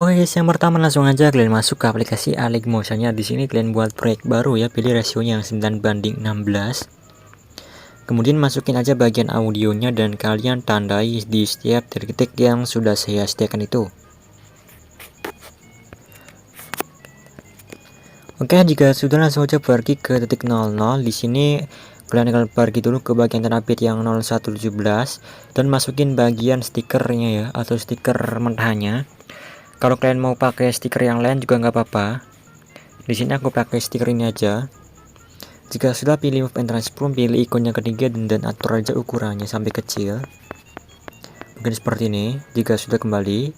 Oke guys, yang pertama langsung aja kalian masuk ke aplikasi Alik Motionnya. Di sini kalian buat proyek baru ya, pilih rasionya yang 9:16. Kemudian masukin aja bagian audionya dan kalian tandai di setiap titik yang sudah saya sediakan itu. Oke, jika sudah langsung aja pergi ke titik 00. Di sini kalian akan pergi dulu ke bagian terbit yang 0117 dan masukin bagian stikernya ya, atau stiker mentahnya. Kalau kalian mau pakai stiker yang lain juga nggak apa-apa. Di sini aku pakai stiker ini aja. Jika sudah, pilih move and transform, pilih ikon yang ketiga dan atur aja ukurannya sampai kecil. Mungkin seperti ini. Jika sudah, kembali,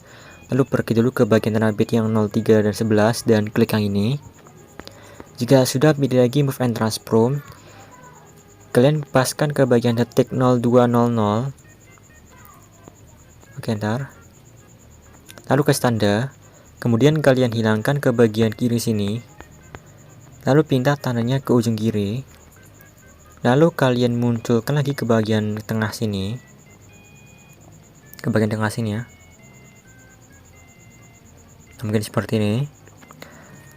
lalu pergi dulu ke bagian terbit yang 03 dan 11 dan klik yang ini. Jika sudah, pilih lagi move and transform. Kalian paskan ke bagian detik 0200. Oke, ntar. Lalu ke tanda. Kemudian kalian hilangkan ke bagian kiri sini. Lalu pindah tandanya ke ujung kiri. Lalu kalian munculkan lagi ke bagian tengah sini. Ke bagian tengah sini ya. Mungkin seperti ini.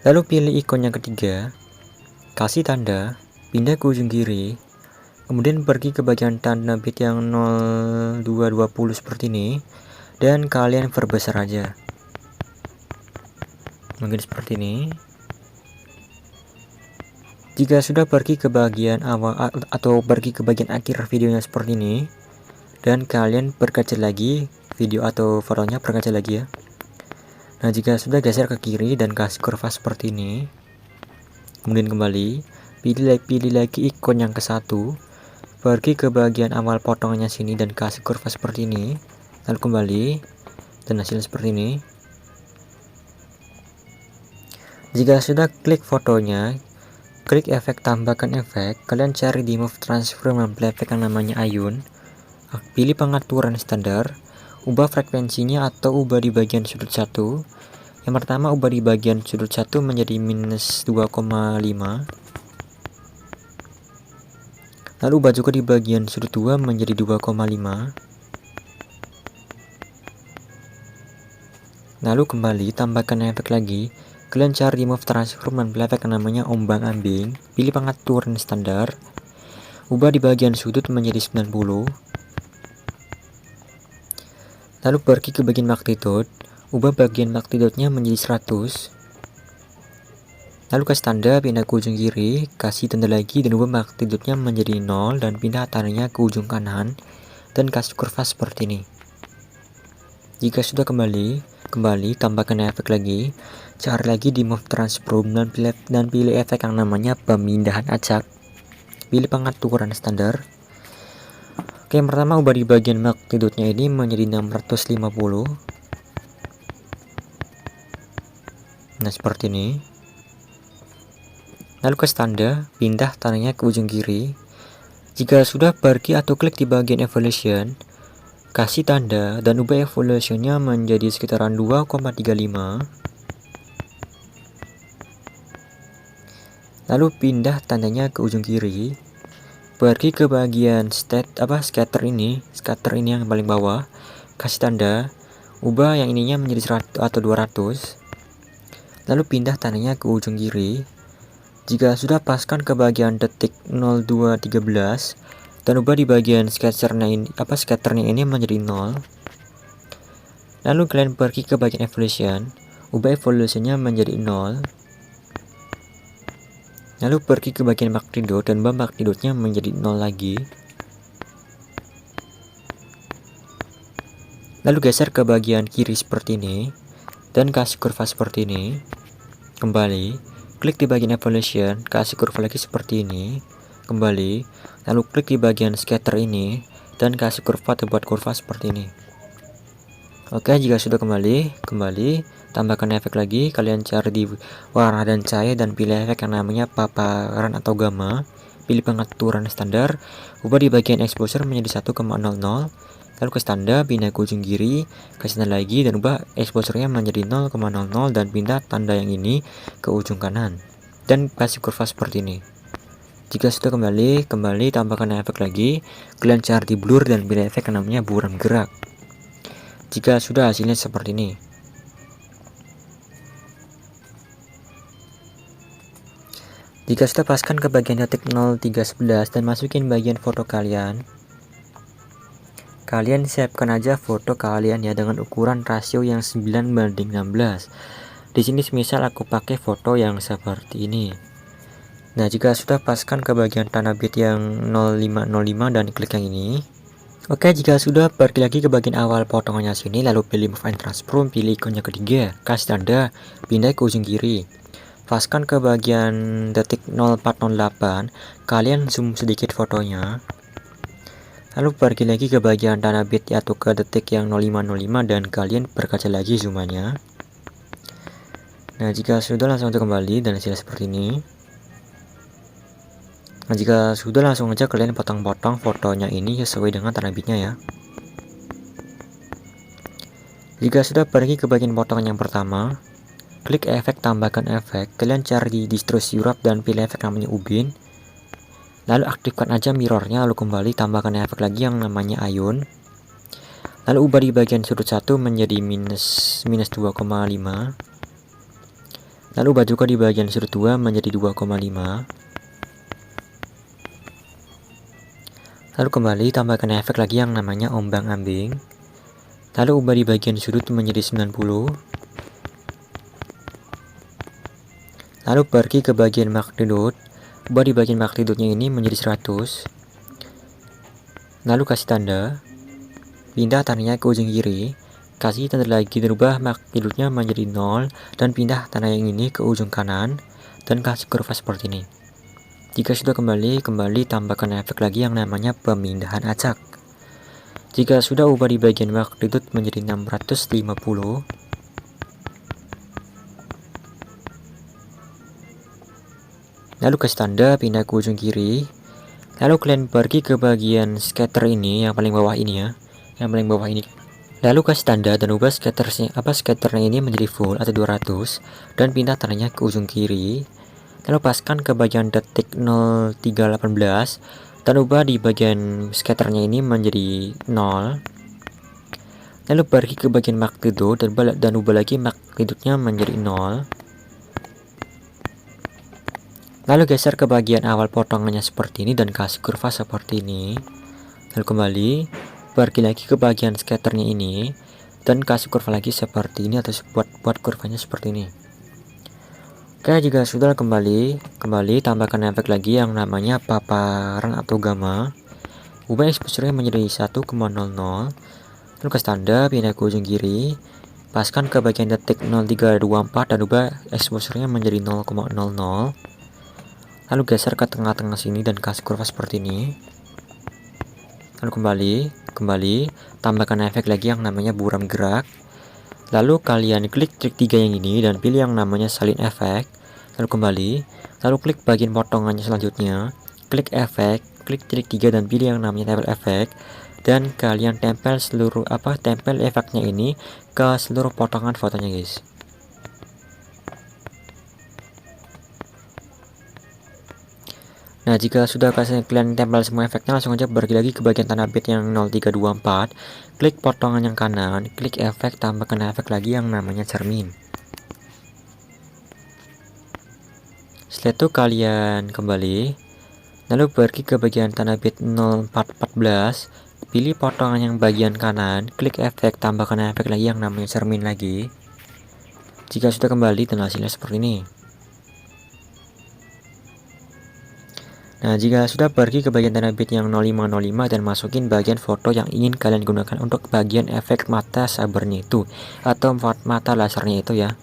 Lalu pilih ikon yang ketiga. Kasih tanda. Pindah ke ujung kiri. Kemudian pergi ke bagian tanda bit yang 0220 seperti ini. Dan kalian perbesar aja. Mungkin seperti ini. Jika sudah, pergi ke bagian awal atau pergi ke bagian akhir videonya seperti ini, dan kalian berkaca lagi video atau fotonya, berkaca lagi ya. Nah, jika sudah, geser ke kiri dan kasih kurva seperti ini. Kemudian kembali, pilih lagi ikon yang ke satu, pergi ke bagian awal potongannya sini dan kasih kurva seperti ini. Lalu kembali dan hasilnya seperti ini. Jika sudah, klik fotonya, klik efek tambahkan efek, kalian cari di move transform ambil efek yang namanya Ayun. Pilih pengaturan standar, ubah frekuensinya atau ubah di bagian sudut 1. Yang pertama, ubah di bagian sudut 1 menjadi minus 2,5. Lalu ubah juga di bagian sudut 2 menjadi 2,5. Lalu kembali, tambahkan efek lagi. Kalian cari di move transform ambil efek yang namanya ombang ambing, pilih pengaturan standar, ubah di bagian sudut menjadi 90. Lalu pergi ke bagian magnitude, ubah bagian magnitude-nya menjadi 100. Lalu kasih tanda, pindah ke ujung kiri, kasih tanda lagi dan ubah magnitude-nya menjadi 0 dan pindah tandanya ke ujung kanan dan kasih kurva seperti ini. Jika sudah, kembali tambahkan efek lagi, cari lagi di move transform dan pilih efek yang namanya pemindahan acak, pilih pengaturan standar. Oke, yang pertama, ubah di bagian magnitude-nya ini menjadi 650. Nah, seperti ini. Lalu ke tanda, pindah tandanya ke ujung kiri. Jika sudah, pergi atau klik di bagian evolution, kasih tanda dan ubah evolutionnya menjadi sekitaran 2,35. Lalu pindah tandanya ke ujung kiri, pergi ke bagian scatter ini yang paling bawah, kasih tanda, ubah yang ininya menjadi 100 atau 200. Lalu pindah tandanya ke ujung kiri. Jika sudah, paskan ke bagian detik 0213 dan ubah di bagian scatternya ini menjadi 0. Lalu kalian pergi ke bagian evolution, ubah evolutionnya menjadi 0. Lalu pergi ke bagian magnitude dan ubah magnitude-nya menjadi 0 lagi. Lalu geser ke bagian kiri seperti ini dan kasih kurva seperti ini. Kembali, klik di bagian evolution, kasih kurva lagi seperti ini. Kembali, lalu klik di bagian scatter ini dan kasih kurva atau buat kurva seperti ini. Oke, jika sudah, kembali tambahkan efek lagi. Kalian cari di warna dan cahaya dan pilih efek yang namanya paparan atau gamma, pilih pengaturan standar, ubah di bagian exposure menjadi 1,00. Lalu ke tanda, pindah ke ujung kiri, kasih tanda lagi dan ubah exposure-nya menjadi 0,00 dan pindah tanda yang ini ke ujung kanan dan kasih kurva seperti ini. Jika sudah, kembali tambahkan efek lagi. Kalian cari di blur dan pilih efek yang namanya buram gerak. Jika sudah, hasilnya seperti ini. Jika sudah, paskan ke bagian detik 0311 dan masukin bagian foto kalian. Kalian siapkan aja foto kalian ya dengan ukuran rasio yang 9:16. Di sini semisal aku pakai foto yang seperti ini. Nah, jika sudah, paskan ke bagian tanda bit yang 0505 dan klik yang ini. Oke, jika sudah, pergi lagi ke bagian awal potongannya sini, lalu pilih Move and Transform, pilih ikonnya ketiga, kasih tanda, pindah ke ujung kiri. Paskan ke bagian detik 0408, kalian zoom sedikit fotonya. Lalu pergi lagi ke bagian tanda bit atau ke detik yang 0505 dan kalian berkaca lagi zoomannya. Nah, jika sudah, langsung kembali dan hasilnya seperti ini. Nah, jika sudah, langsung aja kalian potong-potong fotonya ini sesuai dengan tanda bitnya ya. Jika sudah, pergi ke bagian potongan yang pertama, klik efek, tambahkan efek, kalian cari di distro Europe dan pilih efek namanya Ubin. Lalu aktifkan aja mirrornya, lalu kembali tambahkan efek lagi yang namanya Ion. Lalu ubah di bagian sudut 1 menjadi minus 2,5. Lalu ubah juga di bagian sudut 2 menjadi 2,5. Lalu kembali tambahkan efek lagi yang namanya ombang-ambing. Lalu ubah di bagian sudut menjadi 90. Lalu pergi ke bagian magnitude, ubah di bagian magnitude-nya ini menjadi 100. Lalu kasih tanda, pindah tandanya ke ujung kiri, kasih tanda lagi dan ubah magnitude-nya menjadi 0 dan pindah tanda yang ini ke ujung kanan dan kasih kurva seperti ini. Jika sudah, kembali tambahkan efek lagi yang namanya pemindahan acak. Jika sudah, ubah di bagian magnitude menjadi 650. Lalu kasih tanda, pindah ke ujung kiri. Lalu kalian pergi ke bagian scatter ini yang paling bawah ini ya, yang paling bawah ini. Lalu kasih tanda dan ubah scatternya ini menjadi full atau 200 dan pindah tandanya ke ujung kiri. Lalu paskan ke bagian detik 0318 dan ubah di bagian scatternya ini menjadi 0. Lalu pergi ke bagian magnitude dan ubah lagi magnitude-nya menjadi 0. Lalu geser ke bagian awal potongannya seperti ini dan kasih kurva seperti ini. Lalu kembali, pergi lagi ke bagian scatternya ini dan kasih kurva lagi seperti ini atau buat kurvanya seperti ini. Oke, jika sudah, kembali tambahkan efek lagi yang namanya paparan atau gamma. Ubah exposure-nya menjadi 1,00. Lalu kasih tanda, pindah ke ujung kiri. Paskan ke bagian detik 0324 dan ubah exposure-nya menjadi 0,00. Lalu geser ke tengah-tengah sini dan kasih kurva seperti ini. Lalu kembali tambahkan efek lagi yang namanya buram gerak. Lalu kalian klik trik 3 yang ini dan pilih yang namanya salin efek. Lalu kembali, lalu klik bagian potongannya selanjutnya, klik efek, klik trik 3 dan pilih yang namanya tempel efek. Dan kalian tempel efeknya ini ke seluruh potongan fotonya guys. Nah, jika sudah kalian tempel semua efeknya, langsung aja pergi lagi ke bagian tanda bit yang 0324, klik potongan yang kanan, klik efek, tambahkan efek lagi yang namanya cermin. Setelah itu kalian kembali, lalu pergi ke bagian tanda bit 0414, pilih potongan yang bagian kanan, klik efek, tambahkan efek lagi yang namanya cermin lagi. Jika sudah, kembali dan hasilnya seperti ini. Nah, jika sudah, pergi ke bagian tanda bit yang 0505 dan masukin bagian foto yang ingin kalian gunakan untuk bagian efek mata sabernya itu atau mata lasernya itu ya.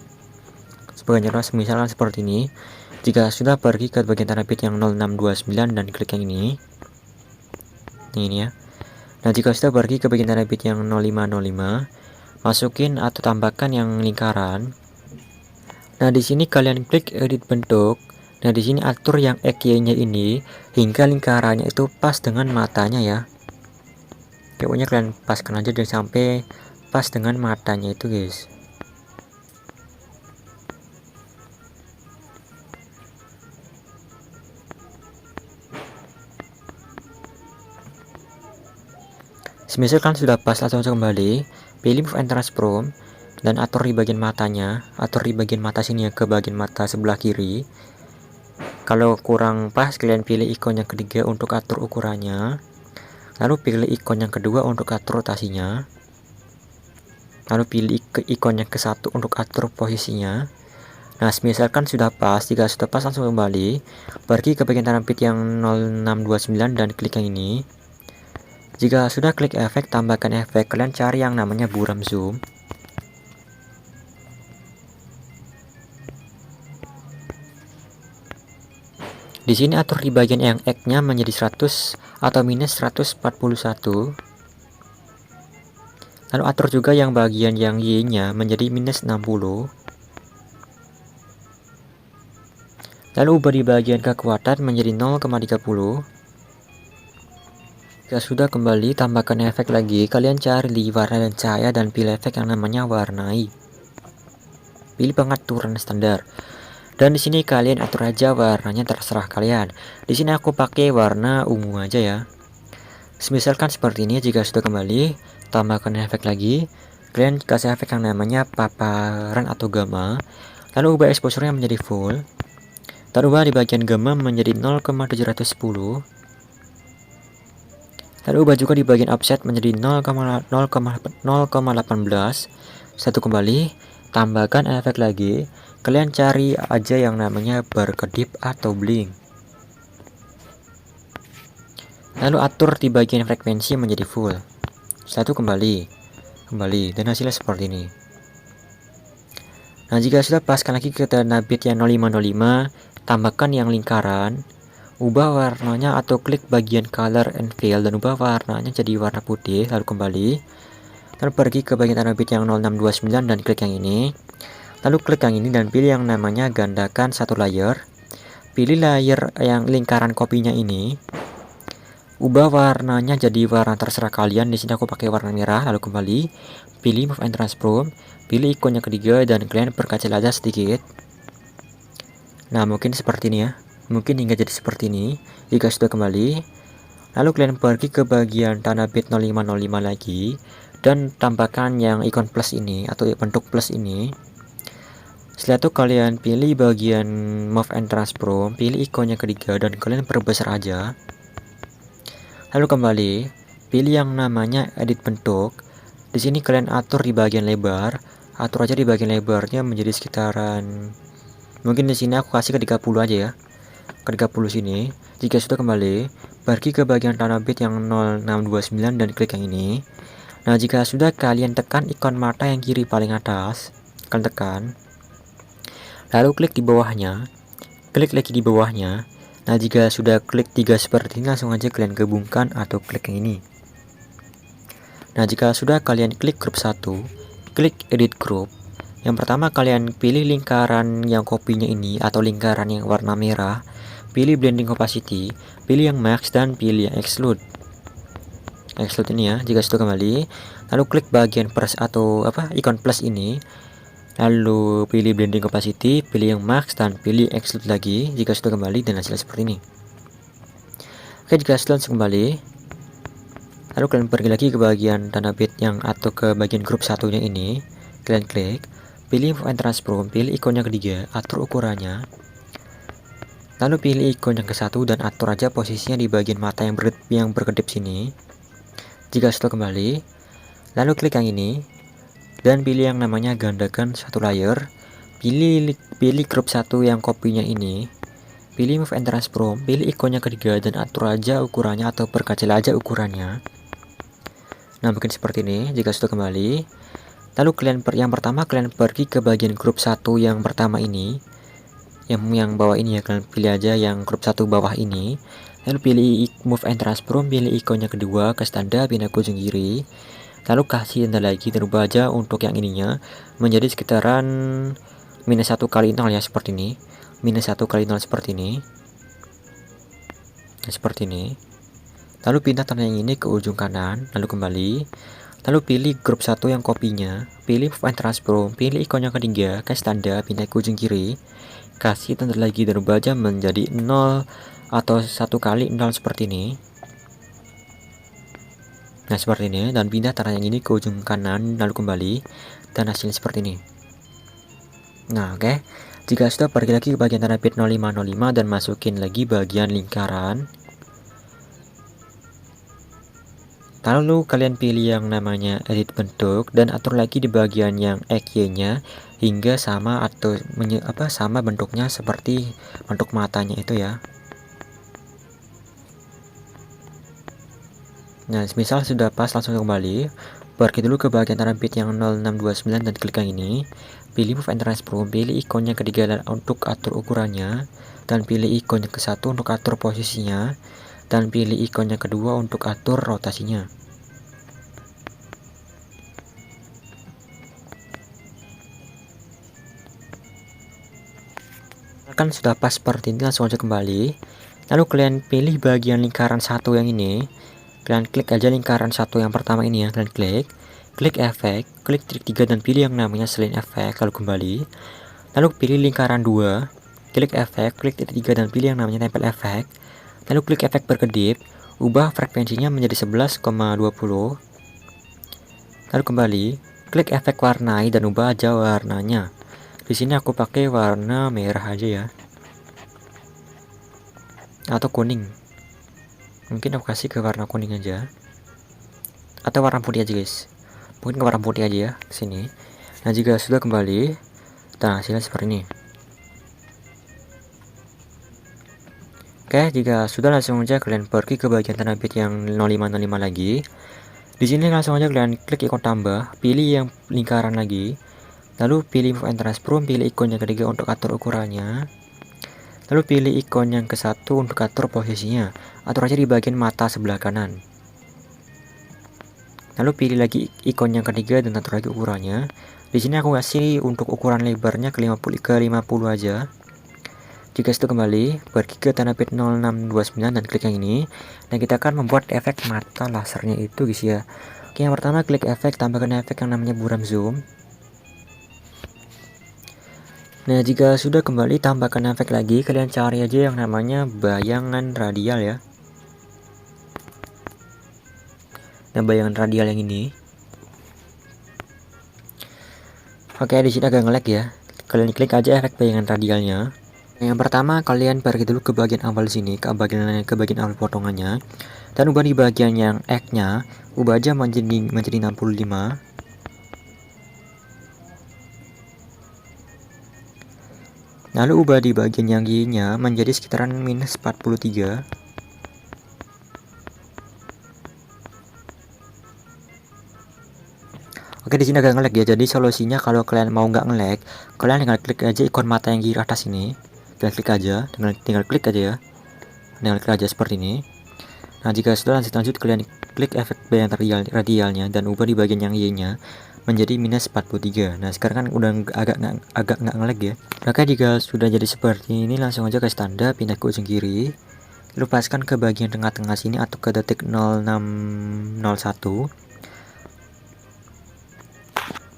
Sebagai contoh misalnya seperti ini. Jika sudah, pergi ke bagian tanda bit yang 0629 dan klik yang ini. Ini ya. Nah, jika sudah, pergi ke bagian tanda bit yang 0505, masukin atau tambahkan yang lingkaran. Nah, di sini kalian klik edit bentuk. Nah, di sini atur yang EQ-nya ini hingga lingkarannya itu pas dengan matanya ya. Pokoknya kalian paskan aja dan sampai pas dengan matanya itu guys. Semisal kalian sudah pas, langsung kembali, pilih Move and Transform dan atur di bagian matanya, atur di bagian mata sini ya, ke bagian mata sebelah kiri. Kalau kurang pas, kalian pilih ikon yang ketiga untuk atur ukurannya, lalu pilih ikon yang kedua untuk atur rotasinya, lalu pilih ikon yang ke-1 untuk atur posisinya. Nah, misalkan sudah pas, jika sudah pas langsung kembali, pergi ke bagian tanah bit yang 0629 dan klik yang ini. Jika sudah klik efek, tambahkan efek, kalian cari yang namanya buram zoom. Di sini atur di bagian yang X-nya menjadi 100 atau minus 141. Lalu atur juga yang bagian yang Y-nya menjadi minus 60. Lalu ubah di bagian kekuatan menjadi 0,30. Jika sudah kembali, tambahkan efek lagi. Kalian cari di warna dan cahaya dan pilih efek yang namanya warnai. Pilih pengaturan standar. Dan di sini kalian atur aja warnanya, terserah kalian. Di sini aku pakai warna ungu aja ya. Misalkan seperti ini. Jika sudah kembali, tambahkan efek lagi. Kalian kasih efek yang namanya paparan atau gamma. Lalu ubah exposure-nya menjadi full. Dan ubah di bagian gamma menjadi 0,710. Lalu ubah juga di bagian offset menjadi 0,18. Satu kembali, tambahkan efek lagi. Kalian cari aja yang namanya berkedip atau blink. Lalu atur di bagian frekuensi menjadi full. Satu kembali, dan hasilnya seperti ini. Nah, jika sudah paskan lagi ke tanda bit yang 0505, tambahkan yang lingkaran, ubah warnanya atau klik bagian color and fill dan ubah warnanya jadi warna putih, lalu kembali. Lalu pergi ke bagian tanda bit yang 0629 dan klik yang ini. Lalu klik yang ini dan pilih yang namanya gandakan satu layer. Pilih layer yang lingkaran kopinya ini. Ubah warnanya jadi warna terserah kalian. Di sini aku pakai warna merah, lalu kembali. Pilih move and transform. Pilih ikon yang ketiga dan kalian perkecil aja sedikit. Nah, mungkin seperti ini ya. Mungkin hingga jadi seperti ini. Jika sudah kembali, lalu kalian pergi ke bagian tanah bit 0505 lagi dan tambahkan yang ikon plus ini atau bentuk plus ini. Setelah itu kalian pilih bagian move and transform, pilih ikon yang ketiga dan kalian perbesar aja. Lalu kembali, pilih yang namanya edit bentuk. Di sini kalian atur di bagian lebar. Atur aja di bagian lebarnya menjadi sekitaran, mungkin di sini aku kasih ke 30 aja ya. Ke 30 sini. Jika sudah kembali, pergi ke bagian tanah bit yang 0629 dan klik yang ini. Nah, jika sudah kalian tekan ikon mata yang kiri paling atas, kalian tekan. Lalu klik di bawahnya. Klik lagi di bawahnya. Nah, jika sudah klik 3 seperti ini, langsung aja kalian gabungkan atau klik yang ini. Nah, jika sudah kalian klik grup 1, klik edit group. Yang pertama kalian pilih lingkaran yang kopinya ini atau lingkaran yang warna merah. Pilih blending opacity, pilih yang max dan pilih yang exclude. Exclude ini ya. Jika sudah kembali, lalu klik bagian plus atau ikon plus ini. Lalu pilih blending opacity, pilih yang max dan pilih exclude lagi. Jika sudah kembali dan hasilnya seperti ini. Oke, jika sudah kembali, lalu kalian pergi lagi ke bagian tanah bit yang atau ke bagian grup satunya ini. Kalian klik, pilih move and transform, pilih ikon yang ketiga, atur ukurannya. Lalu pilih ikon yang ke-1 dan atur aja posisinya di bagian mata yang berkedip sini. Jika sudah kembali, lalu klik yang ini dan pilih yang namanya gandakan satu layer. Pilih grup 1 yang kopinya ini. Pilih move and transform, pilih ikon yang ketiga dan atur aja ukurannya atau perkecil aja ukurannya. Nah, mungkin seperti ini. Jika sudah kembali, lalu yang pertama kalian pergi ke bagian grup 1 yang pertama ini. Yang bawah ini ya, kalian pilih aja yang grup 1 bawah ini. Lalu pilih move and transform, pilih ikon yang kedua ke standar pindah ke ujung kiri. Lalu kasih tanda lagi dan ubah aja untuk yang ininya menjadi sekitaran minus 1 kali 0 ya, seperti ini. Minus 1 kali 0 seperti ini. Nah, seperti ini. Lalu pindah tanda yang ini ke ujung kanan, lalu kembali. Lalu pilih grup 1 yang kopinya, pilih move and transform, pilih ikon yang ketiga ke standar pindah ke ujung kiri. Kasih tanda lagi dan ubah aja menjadi 0 atau 1 kali 0 seperti ini. Nah, seperti ini, dan pindah tanda yang ini ke ujung kanan lalu kembali dan hasilnya seperti ini. Nah, oke. Jika sudah, pergi lagi ke bagian tanda petik 0505 dan masukin lagi bagian lingkaran. Lalu kalian pilih yang namanya edit bentuk dan atur lagi di bagian yang XY-nya hingga sama atau sama bentuknya seperti bentuk matanya itu ya. Nah, misal sudah pas, langsung kembali. Pergi dulu ke bagian tanda petik yang 0629 dan klik yang ini. Pilih move and transform, pilih ikon yang ketiga untuk atur ukurannya, dan pilih ikon yang ke-1 untuk atur posisinya, dan pilih ikon yang kedua untuk atur rotasinya. Kan sudah pas seperti ini, langsung aja kembali. Lalu kalian pilih bagian lingkaran 1 yang ini. Kalian klik aja lingkaran 1 yang pertama ini ya, kalian klik efek, klik trik 3 dan pilih yang namanya selain efek, lalu kembali. Lalu pilih lingkaran 2, klik efek, klik trik 3 dan pilih yang namanya tempel efek. Lalu klik efek berkedip, ubah frekuensinya menjadi 11,20. Lalu kembali, klik efek warnai dan ubah aja warnanya. Di sini aku pakai warna merah aja ya. Atau kuning. Mungkin aku kasih ke warna kuning aja. Atau warna putih aja guys. Mungkin ke warna putih aja ya sini. Nah, jika sudah kembali, nah hasilnya seperti ini. Oke, jika sudah, langsung aja kalian pergi ke bagian tanda petik yang 0505 lagi. Di sini langsung aja kalian klik ikon tambah, pilih yang lingkaran lagi. Lalu pilih move and transform, pilih ikon yang ketiga untuk atur ukurannya. Lalu pilih ikon yang ke-1 untuk atur posisinya. Atur aja di bagian mata sebelah kanan. Lalu pilih lagi ikon yang ketiga dan atur lagi ukurannya. Di sini aku kasih untuk ukuran lebarnya ke 50 aja. Jika sudah kembali, pergi ke tanda petik 0629 dan klik yang ini. Dan kita akan membuat efek mata lasernya itu guys ya. Oke, yang pertama klik efek, tambahkan efek yang namanya buram zoom. Nah, jika sudah kembali, tambahkan efek lagi. Kalian cari aja yang namanya bayangan radial ya. Nah, bayangan radial yang ini. Oke, di sini agak nge-lag ya. Kalian klik aja efek bayangan radialnya. Nah, yang pertama kalian pergi dulu ke bagian awal sini, ke bagian awal potongannya. Dan ubah di bagian yang X-nya, ubah aja menjadi 65. Lalu ubah di bagian yang Y-nya menjadi sekitaran minus 43. Oke, di sini agak nge-lag ya. Jadi solusinya kalau kalian mau nggak nge-lag, kalian tinggal klik aja ikon mata yang kiri atas ini. Kalian klik aja, tinggal klik aja ya. Tinggal klik aja seperti ini. Nah, jika sudah, lanjut kalian klik efek bayangan radialnya dan ubah di bagian yang Y-nya menjadi minus 43. Nah, sekarang kan udah agak nggak nge-lag ya. Maka jika sudah jadi seperti ini, langsung aja ke tanda, pindah ke ujung kiri. Lepaskan ke bagian tengah-tengah sini atau ke detik 0601.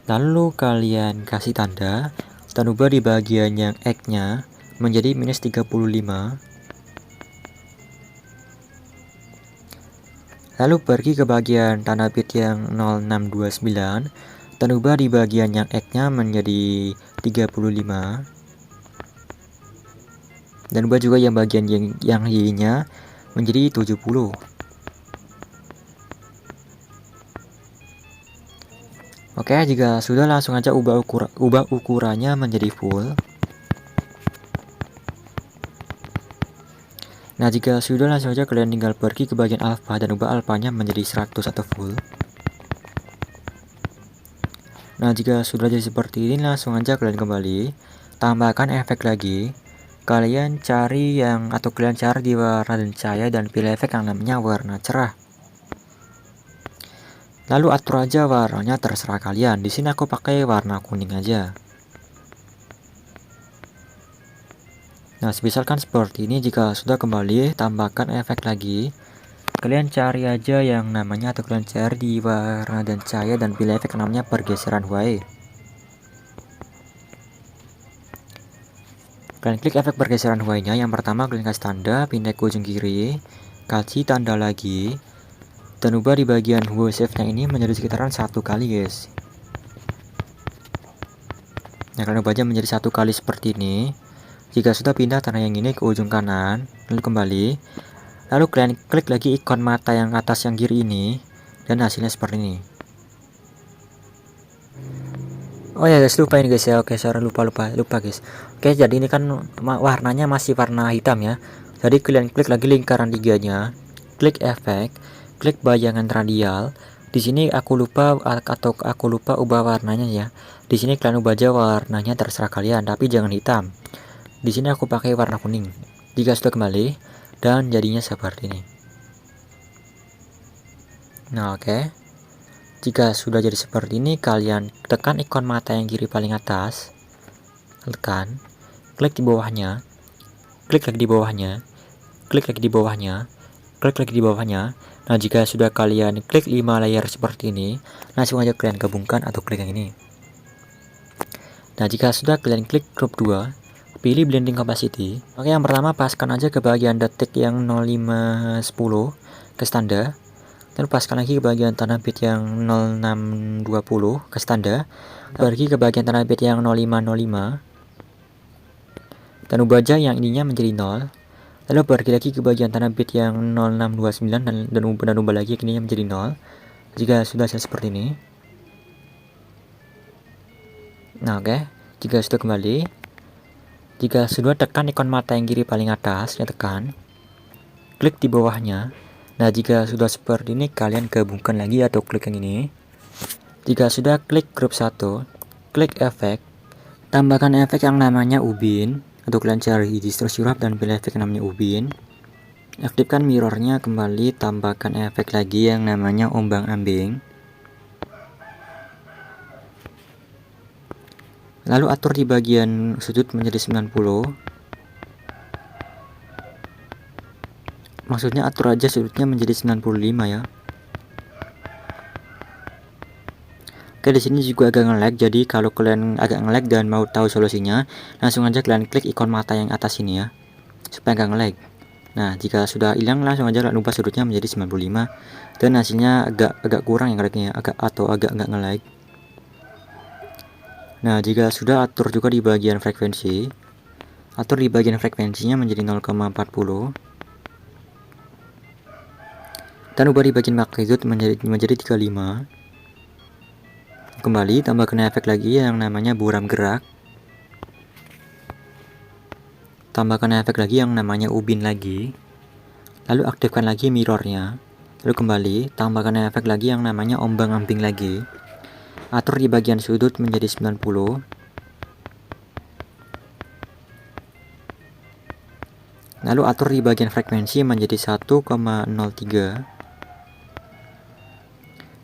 Lalu kalian kasih tanda dan ubah di bagian yang X-nya menjadi minus 35. Lalu pergi ke bagian tanda petik yang 0629 dan ubah di bagian yang X-nya menjadi 35. Dan ubah juga yang bagian yang Y-nya menjadi 70. Oke, jika sudah, langsung aja ubah ukurannya menjadi full. Nah, jika sudah, langsung aja kalian tinggal pergi ke bagian alpha dan ubah alfanya menjadi 100 atau full. Nah, jika sudah jadi seperti ini, langsung aja kalian kembali, tambahkan efek lagi. Kalian cari di warna dan cahaya dan pilih efek yang namanya warna cerah. Lalu atur aja warnanya, terserah kalian. Di sini aku pakai warna kuning aja. Nah, misalkan seperti ini. Jika sudah kembali, tambahkan efek lagi. Kalian cari aja yang namanya, atau kalian cari di warna dan cahaya dan pilih efek namanya pergeseran Y. Kalian klik efek pergeseran Y-nya. Yang pertama kalian kasih tanda, pindah ke ujung kiri, kasih tanda lagi, dan ubah di bagian Y shape-nya ini menjadi sekitaran 1 kali guys. Nah, kalian ubah aja menjadi 1 kali seperti ini. Jika sudah, pindah tanah yang ini ke ujung kanan, lalu kembali. Lalu kalian klik lagi ikon mata yang atas yang kiri ini, dan hasilnya seperti ini. Oh ya guys, lupa ini guys ya. Oke, sorry, lupa guys. Oke, jadi ini kan warnanya masih warna hitam ya. Jadi kalian klik lagi lingkaran tiganya, klik efek, klik bayangan radial. Di sini aku lupa ubah warnanya ya. Di sini kalian ubah aja warnanya, terserah kalian, tapi jangan hitam. Di sini aku pakai warna kuning. Jika sudah kembali, dan jadinya seperti ini. Nah, oke. Jika sudah jadi seperti ini, kalian tekan ikon mata yang kiri paling atas, tekan, klik di bawahnya, klik lagi di bawahnya, klik lagi di bawahnya, klik lagi di bawahnya. Nah, jika sudah kalian klik 5 layer seperti ini, langsung aja kalian gabungkan atau klik yang ini. Nah, jika sudah kalian klik group 2, pilih blending opacity. Oke, yang pertama paskan aja ke bagian detik yang 0510 ke standar. Dan paskan lagi ke bagian tanah bit yang 0620 ke standar. Pergi ke bagian tanah bit yang 0505. Dan ubah aja yang ininya menjadi 0. Lalu pergi lagi ke bagian tanah bit yang 0629 dan ubah lagi ininya menjadi 0. Jika sudah seperti ini. Nah, oke. Jika sudah kembali. Jika sudah, tekan ikon mata yang kiri paling atas, ya tekan. Klik di bawahnya. Nah, jika sudah seperti ini, kalian gabungkan lagi atau klik yang ini. Jika sudah, klik grup 1, klik efek, tambahkan efek yang namanya ubin, atau kalian cari distorsi wrap dan pilih efek yang namanya ubin. Aktifkan mirrornya kembali, tambahkan efek lagi yang namanya ombang-ambing. Lalu atur di bagian sudut menjadi 90. Maksudnya atur aja sudutnya menjadi 95 ya. Oke, di sini juga agak nge-lag, jadi kalau kalian agak nge-lag dan mau tahu solusinya, langsung aja kalian klik ikon mata yang atas ini ya, supaya nggak nge-lag. Nah, jika sudah hilang, langsung aja kalian ubah sudutnya menjadi 95, dan hasilnya agak kurang yang lagnya, agak nggak nge-lag. Nah, jika sudah, atur juga di bagian frekuensi, atur di bagian frekuensinya menjadi 0,40. Dan ubah di bagian magnitude menjadi 35. Kembali, tambahkan efek lagi yang namanya buram gerak. Tambahkan efek lagi yang namanya ubin lagi. Lalu aktifkan lagi mirrornya. Lalu kembali, tambahkan efek lagi yang namanya ombang-ambing lagi. Atur di bagian sudut menjadi 90. Lalu atur di bagian frekuensi menjadi 1,03.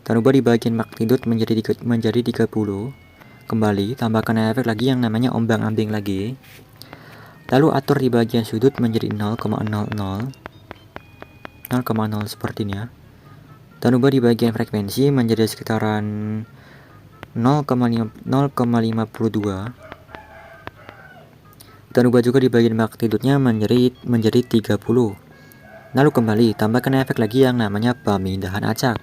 Dan ubah di bagian magnitude menjadi 30. Kembali, tambahkan efek lagi yang namanya ombang-ambing lagi. Lalu atur di bagian sudut menjadi 0,00. 0,0 seperti ini ya. Dan ubah di bagian frekuensi menjadi sekitaran 0,52. Dan ubah juga di bagian magnitude-nya menjadi 30. Lalu kembali, tambahkan efek lagi yang namanya pemindahan acak.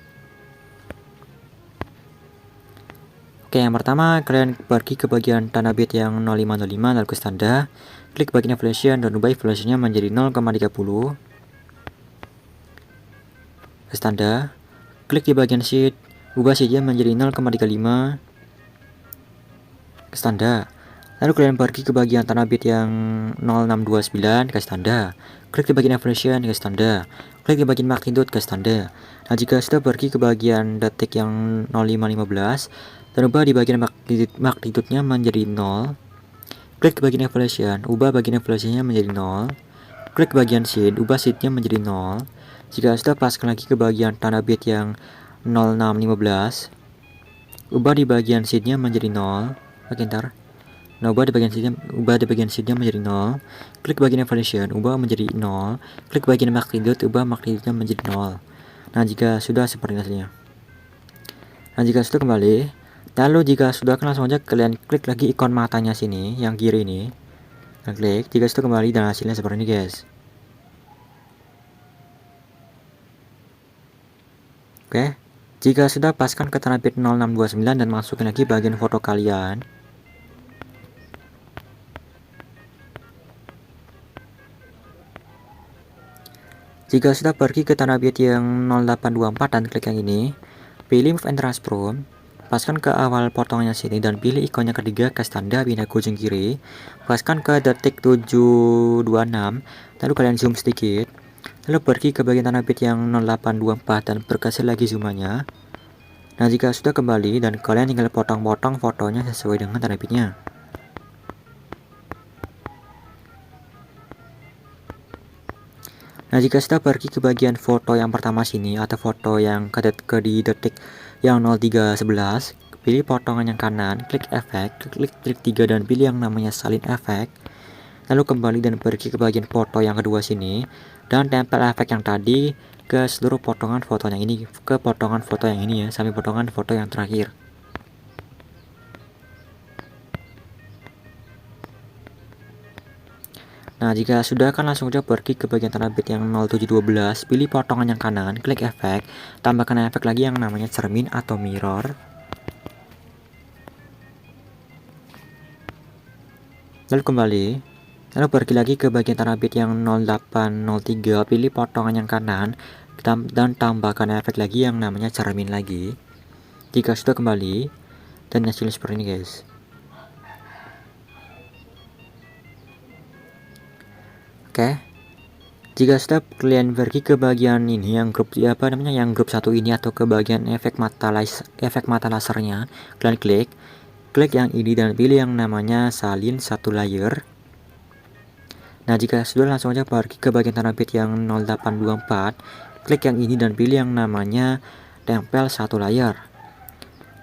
Oke, yang pertama kalian pergi ke bagian tanah bit yang 0505 lalu ke standar, klik bagian evaluation dan ubah evaluation-nya menjadi 0,30 ke standar, klik di bagian sheet, ubah sheet-nya menjadi 0,35 ke standar. Lalu kalian pergi ke bagian tanah bit yang 0629 ke standar, klik di bagian evaluation ke standar, klik di bagian magnitude ke standar. Nah, jika sudah pergi ke bagian detik yang 0515 dan ubah di bagian magnitude-nya menjadi 0, klik ke bagian evaluation, ubah bagian evaluation-nya menjadi 0, klik bagian sheet, ubah sheet-nya menjadi 0. Jika sudah, paskan lagi ke bagian tanah bit yang 0615, ubah di bagian sheet-nya menjadi 0. Oke, ntar. Nah, ubah di bagian sheet-nya menjadi 0, klik bagian evaluation, ubah menjadi 0, klik bagian magnitude, ubah magnitude-nya menjadi 0. Nah, jika sudah, seperti hasilnya. Nah, jika sudah, kembali. Lalu jika sudah, langsung aja kalian klik lagi ikon matanya sini, yang kiri ini. Nah, klik. Jika sudah, kembali dan hasilnya seperti ini guys. Oke. Jika sudah, paskan ke tanah bit 0629 dan masukin lagi bagian foto kalian. Jika sudah pergi ke tanda bit yang 0824 dan klik yang ini, pilih Move and Transform, paskan ke awal potongannya sini dan pilih ikonnya ketiga cast tanda pindah ke ujung kiri, paskan ke detik 726, lalu kalian zoom sedikit, lalu pergi ke bagian tanda bit yang 0824 dan perkecil lagi zoomannya. Nah, jika sudah kembali dan kalian tinggal potong-potong fotonya sesuai dengan tanda bitnya. Nah, jika sudah pergi ke bagian foto yang pertama sini atau foto yang di detik yang 0311, pilih potongan yang kanan, klik efek, klik 3 dan pilih yang namanya salin efek. Lalu kembali dan pergi ke bagian foto yang kedua sini dan tempel efek yang tadi ke seluruh potongan fotonya ini, ke potongan foto yang ini ya, sampai potongan foto yang terakhir. Nah, jika sudah kan langsung aja pergi ke bagian tanda bit yang 0712, pilih potongan yang kanan, klik efek, tambahkan efek lagi yang namanya cermin atau mirror. Lalu kembali, lalu pergi lagi ke bagian tanda bit yang 0803, pilih potongan yang kanan, dan tambahkan efek lagi yang namanya cermin lagi. Jika sudah kembali, dan hasilnya seperti ini guys. Oke. Jika sudah kalian pergi ke bagian ini yang grup yang grup 1 ini atau ke bagian efek mata lasernya, kalian klik yang ini dan pilih yang namanya salin satu layer. Nah, jika sudah langsung aja pergi ke bagian tanda bit yang 0824, klik yang ini dan pilih yang namanya tempel satu layer.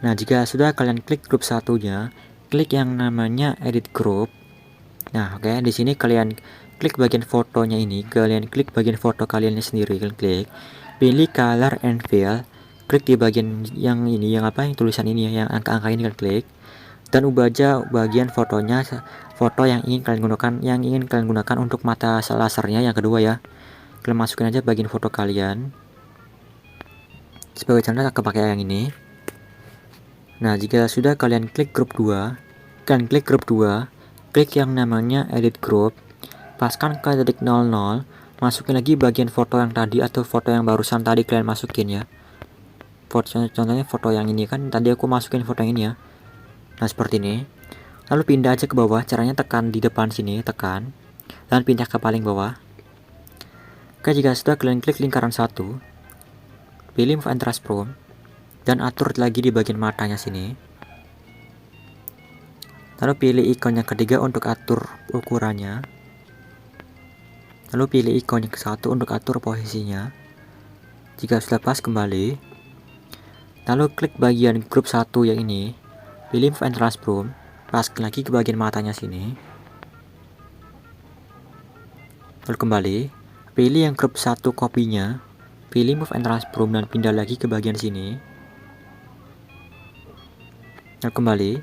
Nah, jika sudah kalian klik grup satunya, klik yang namanya edit group. Nah, oke, di sini kalian klik bagian fotonya ini, kalian klik bagian foto kalian sendiri, kalian klik, pilih color and fill, klik di bagian yang ini, yang tulisan ini ya, yang angka-angka ini kalian klik, dan ubah aja bagian fotonya, foto yang ingin kalian gunakan untuk mata lasernya yang kedua ya. Kalian masukin aja bagian foto kalian. Sebagai contoh aku pakai yang ini. Nah, jika sudah kalian klik grup 2, klik yang namanya edit group, paskan ke detik 00, masukin lagi bagian foto yang tadi atau foto yang barusan tadi kalian masukin ya. Contohnya foto yang ini kan tadi aku masukin foto yang ini ya. Nah, seperti ini. Lalu pindah aja ke bawah, caranya tekan di depan sini, tekan, dan pindah ke paling bawah. Oke, jika sudah kalian klik lingkaran 1, pilih Move and Transform, dan atur lagi di bagian matanya sini. Lalu pilih ikon yang ketiga untuk atur ukurannya. Lalu pilih ikon yang ke-1 untuk atur posisinya. Jika sudah pas, kembali. Lalu klik bagian grup 1 yang ini. Pilih Move and Transform. Paskan lagi ke bagian matanya sini. Lalu kembali. Pilih yang grup 1 kopinya. Pilih Move and Transform dan pindah lagi ke bagian sini. Lalu kembali.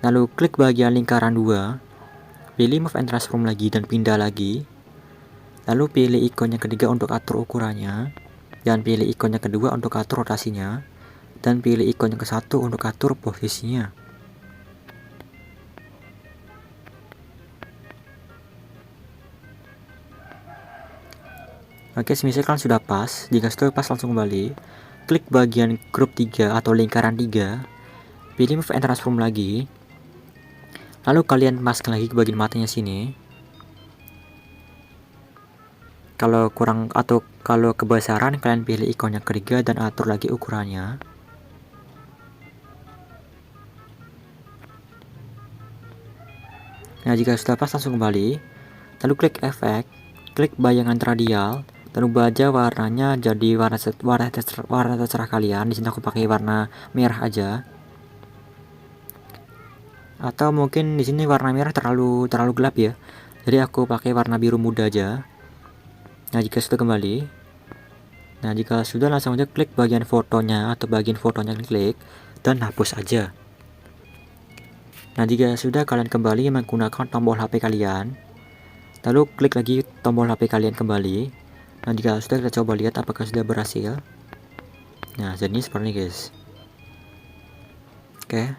Lalu klik bagian lingkaran 2. Pilih Move and Transform lagi dan pindah lagi. Lalu pilih ikon yang ketiga untuk atur ukurannya, dan pilih ikon yang kedua untuk atur rotasinya, dan pilih ikon yang ke-1 untuk atur posisinya. Oke, misalkan sudah pas. Jika sudah pas, langsung kembali, klik bagian grup 3 atau lingkaran 3, pilih Move and Transform lagi, lalu kalian masukkan lagi ke bagian matanya sini. Kalau kurang atau kalau kebesaran, kalian pilih ikon yang ketiga dan atur lagi ukurannya. Nah, jika sudah pas, langsung kembali, lalu klik efek, klik bayangan radial, dan ubah aja warnanya jadi warna terserah kalian. Di sini aku pakai warna merah aja. Atau mungkin di sini warna merah terlalu gelap ya. Jadi aku pakai warna biru muda aja. Nah, jika sudah kembali, langsung aja klik bagian fotonya atau bagian fotonya klik dan hapus aja. Nah, jika sudah kalian kembali menggunakan tombol HP kalian, lalu klik lagi tombol HP kalian kembali. Nah, jika sudah, kita coba lihat apakah sudah berhasil. Nah, jadi seperti ini guys. Oke.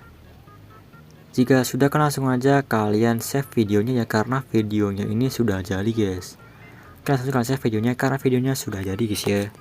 Jika sudah, kan langsung aja kalian save videonya ya, karena videonya ini sudah jadi guys. Kita langsung save videonya karena videonya sudah jadi guys ya.